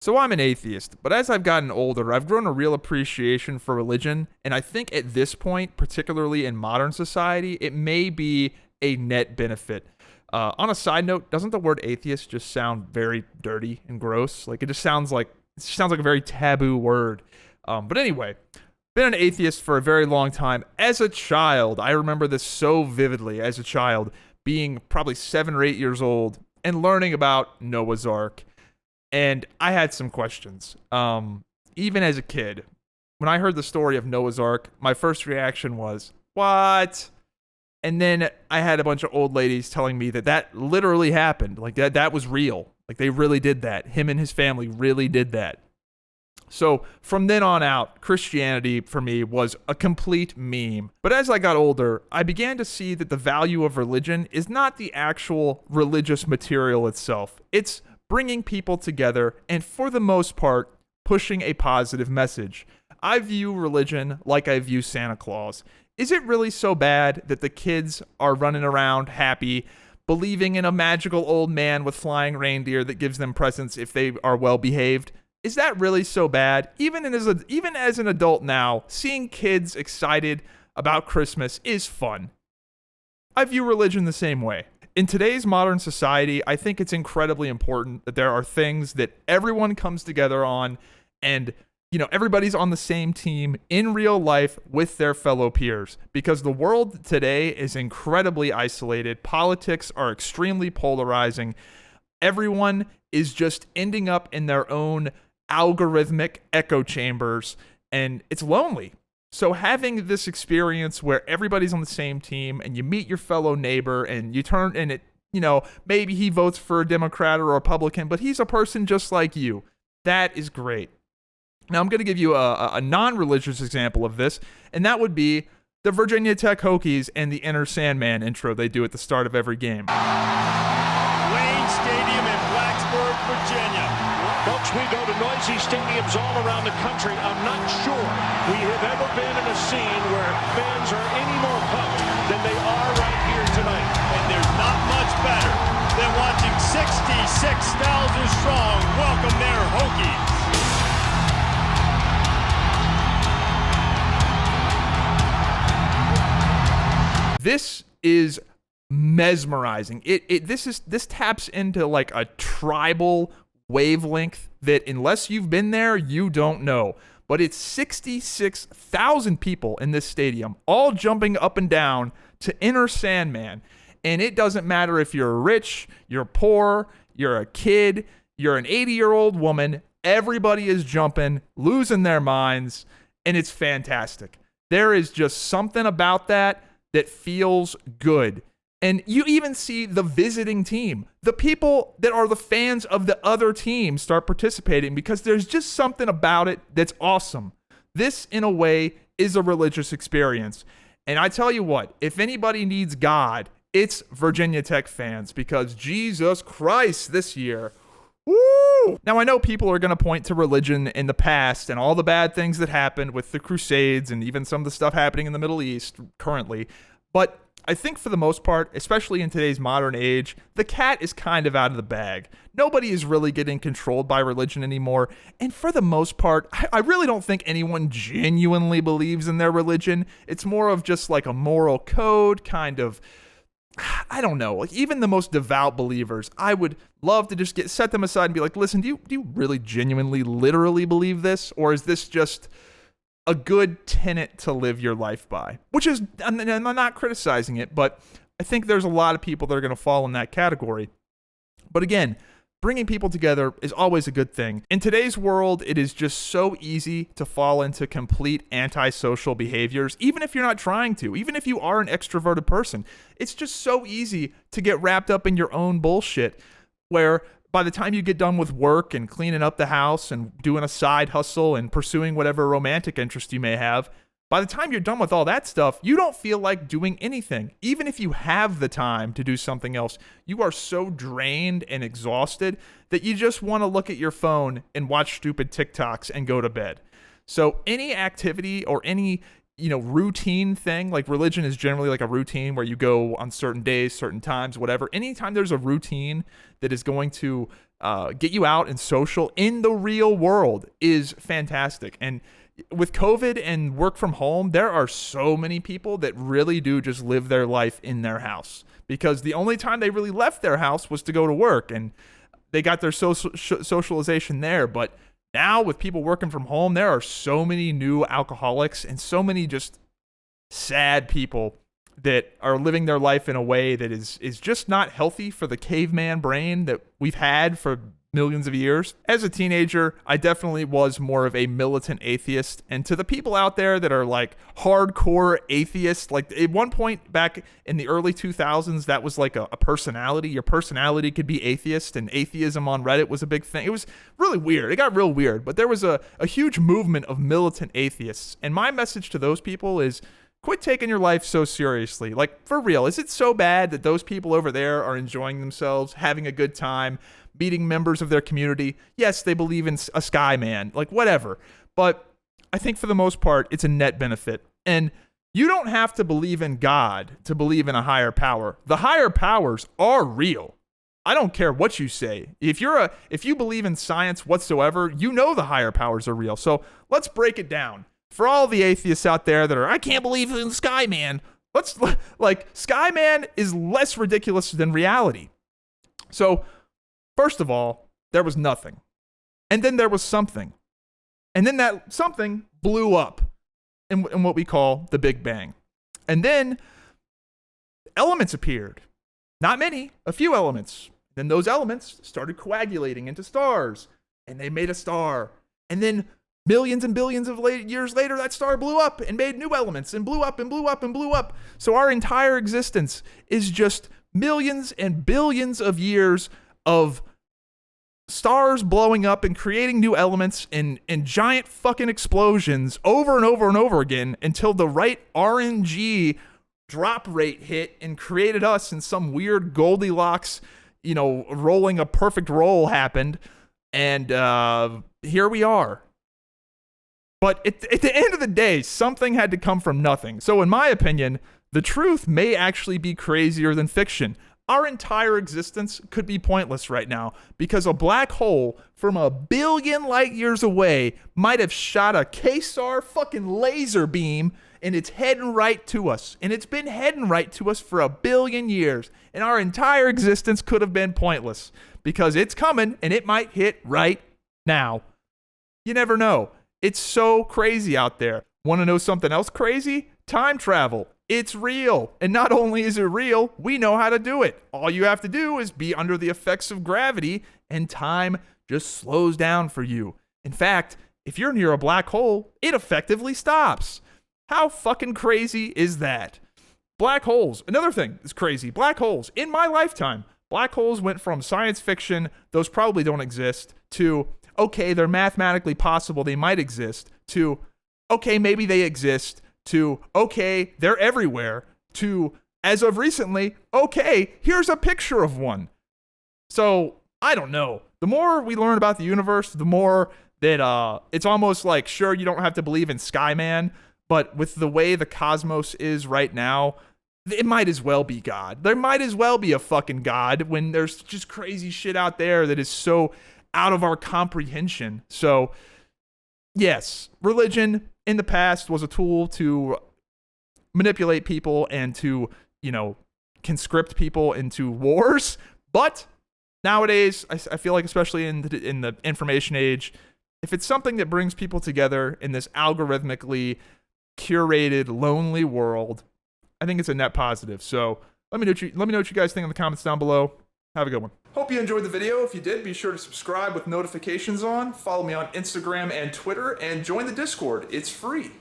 So I'm an atheist, but as I've gotten older, I've grown a real appreciation for religion, and I think at this point, particularly in modern society, it may be a net benefit. On a side note, doesn't the word atheist just sound very dirty and gross? Like it just sounds like a very taboo word. But anyway, been an atheist for a very long time. As a child, I remember this so vividly. As a child, being probably 7 or 8 years old and learning about Noah's Ark. And I had some questions. Even as a kid, when I heard the story of Noah's Ark, my first reaction was, what? And then I had a bunch of old ladies telling me that that literally happened. Like that was real. Like they really did that. Him and his family really did that. So from then on out, Christianity for me was a complete meme. But as I got older, I began to see that the value of religion is not the actual religious material itself. It's bringing people together and, for the most part, pushing a positive message. I view religion like I view Santa Claus. Is it really so bad that the kids are running around happy, believing in a magical old man with flying reindeer that gives them presents if they are well behaved? Is that really so bad? Even as an adult now, seeing kids excited about Christmas is fun. I view religion the same way. In today's modern society, I think it's incredibly important that there are things that everyone comes together on and, everybody's on the same team in real life with their fellow peers, because the world today is incredibly isolated. Politics are extremely polarizing. Everyone is just ending up in their own algorithmic echo chambers, and it's lonely. So having this experience where everybody's on the same team and you meet your fellow neighbor and you turn and it, maybe he votes for a Democrat or a Republican, but he's a person just like you. That is great. Now I'm going to give you a non-religious example of this, and that would be the Virginia Tech Hokies and the Inner Sandman intro they do at the start of every game. Wayne Stadium in Blacksburg, Virginia. Folks, we go to noisy stadiums all around the country. I'm not sure we have ever been in a scene where fans are any more pumped than they are right here tonight. And there's not much better than watching 66,000 strong welcome their Hokies. This is mesmerizing. This taps into like a tribal wavelength that unless you've been there, you don't know. But it's 66,000 people in this stadium, all jumping up and down to Inner Sandman. And it doesn't matter if you're rich, you're poor, you're a kid, you're an 80-year-old woman, everybody is jumping, losing their minds, and it's fantastic. There is just something about that feels good. And you even see the visiting team, the people that are the fans of the other team, start participating because there's just something about it that's awesome. This, in a way, is a religious experience. And I tell you what, if anybody needs God, it's Virginia Tech fans, because Jesus Christ this year. Woo! Now, I know people are going to point to religion in the past and all the bad things that happened with the Crusades and even some of the stuff happening in the Middle East currently. But I think for the most part, especially in today's modern age, the cat is kind of out of the bag. Nobody is really getting controlled by religion anymore. And for the most part, I really don't think anyone genuinely believes in their religion. It's more of just like a moral code kind of, I don't know, like even the most devout believers, I would love to just set them aside and be like, listen, do you really genuinely, literally believe this? Or is this just a good tenet to live your life by? Which is, and I'm not criticizing it, but I think there's a lot of people that are going to fall in that category. But again, bringing people together is always a good thing. In today's world, it is just so easy to fall into complete antisocial behaviors, even if you're not trying to, even if you are an extroverted person. It's just so easy to get wrapped up in your own bullshit, where by the time you get done with work and cleaning up the house and doing a side hustle and pursuing whatever romantic interest you may have, by the time you're done with all that stuff, you don't feel like doing anything. Even if you have the time to do something else, you are so drained and exhausted that you just want to look at your phone and watch stupid TikToks and go to bed. So any activity or any, routine thing, like religion is generally like a routine where you go on certain days, certain times, whatever. Anytime there's a routine that is going to get you out and social in the real world is fantastic. And with COVID and work from home, there are so many people that really do just live their life in their house, because the only time they really left their house was to go to work, and they got their socialization there. But now with people working from home, there are so many new alcoholics and so many just sad people that are living their life in a way that is just not healthy for the caveman brain that we've had for millions of years. As a teenager, I definitely was more of a militant atheist. And to the people out there that are like hardcore atheists, like at one point back in the early 2000s, that was like a personality. Your personality could be atheist, and atheism on Reddit was a big thing. It was really weird. It got real weird. But there was a huge movement of militant atheists. And my message to those people is, quit taking your life so seriously. Like, for real, is it so bad that those people over there are enjoying themselves, having a good time, meeting members of their community? Yes, they believe in a sky man, like whatever. But I think for the most part, it's a net benefit. And you don't have to believe in God to believe in a higher power. The higher powers are real. I don't care what you say. If you believe in science whatsoever, you know the higher powers are real. So let's break it down. For all the atheists out there that are, I can't believe in Skyman, Skyman is less ridiculous than reality. So, first of all, there was nothing. And then there was something. And then that something blew up in what we call the Big Bang. And then elements appeared. Not many, a few elements. Then those elements started coagulating into stars. And they made a star. And then millions and billions of years later, that star blew up and made new elements and blew up and blew up and blew up. So our entire existence is just millions and billions of years of stars blowing up and creating new elements in giant fucking explosions over and over and over again until the right RNG drop rate hit and created us, and some weird Goldilocks, rolling a perfect roll happened. And here we are. But at the end of the day, something had to come from nothing. So in my opinion, the truth may actually be crazier than fiction. Our entire existence could be pointless right now because a black hole from 1 billion light years away might have shot a Quasar fucking laser beam, and it's heading right to us. And it's been heading right to us for 1 billion years. And our entire existence could have been pointless because it's coming and it might hit right now. You never know. It's so crazy out there. Want to know something else crazy? Time travel. It's real. And not only is it real, we know how to do it. All you have to do is be under the effects of gravity, and time just slows down for you. In fact, if you're near a black hole, it effectively stops. How fucking crazy is that? Black holes. Another thing is crazy. Black holes. In my lifetime, black holes went from science fiction, those probably don't exist, to okay, they're mathematically possible, they might exist, to, okay, maybe they exist, to, okay, they're everywhere, to, as of recently, okay, here's a picture of one. So, I don't know. The more we learn about the universe, the more that it's almost like, sure, you don't have to believe in Skyman, but with the way the cosmos is right now, it might as well be God. There might as well be a fucking God when there's just crazy shit out there that is so out of our comprehension. So, yes, religion in the past was a tool to manipulate people and to, conscript people into wars. But nowadays, I feel like, especially in the information age, if it's something that brings people together in this algorithmically curated, lonely world, I think it's a net positive. So let me know what you guys think in the comments down below. Have a good one. Hope you enjoyed the video. If you did, be sure to subscribe with notifications on. Follow me on Instagram and Twitter, and join the Discord. It's free.